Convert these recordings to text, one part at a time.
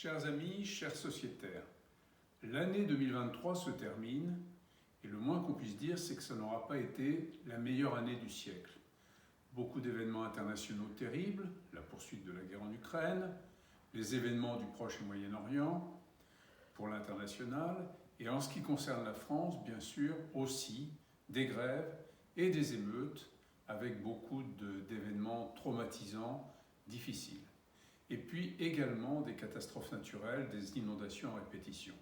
Chers amis, chers sociétaires, l'année 2023 se termine et le moins qu'on puisse dire, c'est que ça n'aura pas été la meilleure année du siècle. Beaucoup d'événements internationaux terribles, la poursuite de la guerre en Ukraine, les événements du Proche et Moyen-Orient pour l'international, et en ce qui concerne la France, bien sûr, aussi des grèves et des émeutes avec beaucoup d'événements traumatisants, difficiles. Et puis également des catastrophes naturelles, des inondations à répétition.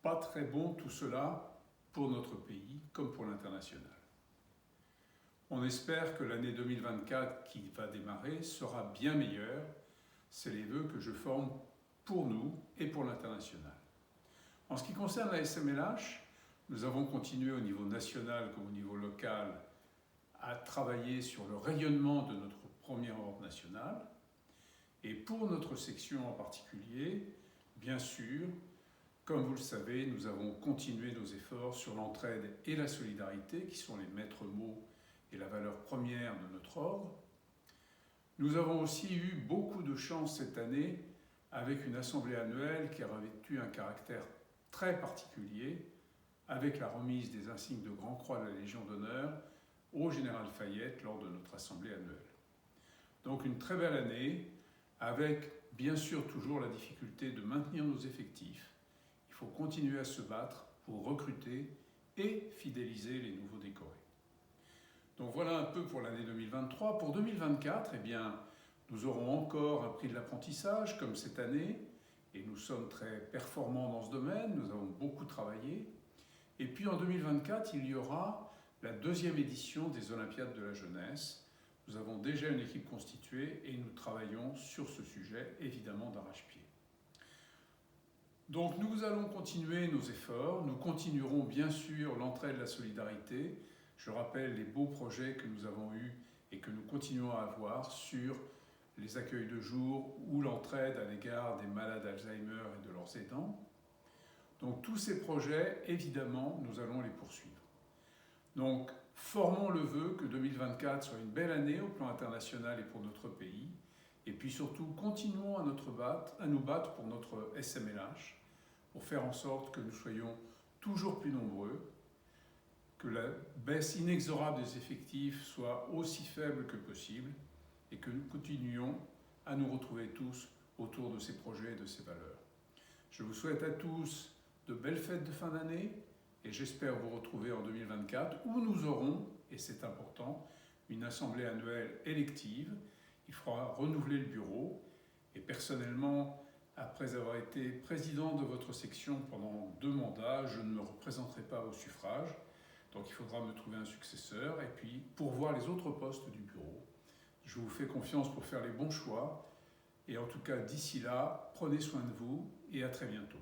Pas très bon tout cela pour notre pays comme pour l'international. On espère que l'année 2024 qui va démarrer sera bien meilleure. C'est les vœux que je forme pour nous et pour l'international. En ce qui concerne la SMLH, nous avons continué au niveau national comme au niveau local à travailler sur le rayonnement de notre premier ordre national. Et pour notre section en particulier, bien sûr, comme vous le savez, nous avons continué nos efforts sur l'entraide et la solidarité, qui sont les maîtres mots et la valeur première de notre ordre. Nous avons aussi eu beaucoup de chance cette année avec une assemblée annuelle qui a revêtu un caractère très particulier, avec la remise des insignes de Grand Croix de la Légion d'honneur au général Fayette lors de notre assemblée annuelle. Donc une très belle année, avec bien sûr toujours la difficulté de maintenir nos effectifs. Il faut continuer à se battre pour recruter et fidéliser les nouveaux décorés. Donc voilà un peu pour l'année 2023. Pour 2024, eh bien, nous aurons encore un prix de l'apprentissage comme cette année, et nous sommes très performants dans ce domaine, nous avons beaucoup travaillé. Et puis en 2024, il y aura la deuxième édition des Olympiades de la jeunesse. Nous avons déjà une équipe constituée et nous travaillons sur ce sujet, évidemment d'arrache-pied. Donc nous allons continuer nos efforts, nous continuerons bien sûr l'entraide, la solidarité. Je rappelle les beaux projets que nous avons eus et que nous continuons à avoir sur les accueils de jour ou l'entraide à l'égard des malades Alzheimer et de leurs aidants. Donc tous ces projets, évidemment, nous allons les poursuivre. Donc, formons le vœu que 2024 soit une belle année au plan international et pour notre pays. Et puis surtout, continuons à nous battre pour notre SMLH, pour faire en sorte que nous soyons toujours plus nombreux, que la baisse inexorable des effectifs soit aussi faible que possible et que nous continuions à nous retrouver tous autour de ces projets et de ces valeurs. Je vous souhaite à tous de belles fêtes de fin d'année et j'espère vous retrouver en 2024 où nous aurons, et c'est important, une assemblée annuelle élective. Il faudra renouveler le bureau et personnellement, après avoir été président de votre section pendant 2 mandats, je ne me représenterai pas au suffrage. Donc il faudra me trouver un successeur et puis pourvoir les autres postes du bureau. Je vous fais confiance pour faire les bons choix et en tout cas d'ici là, prenez soin de vous et à très bientôt.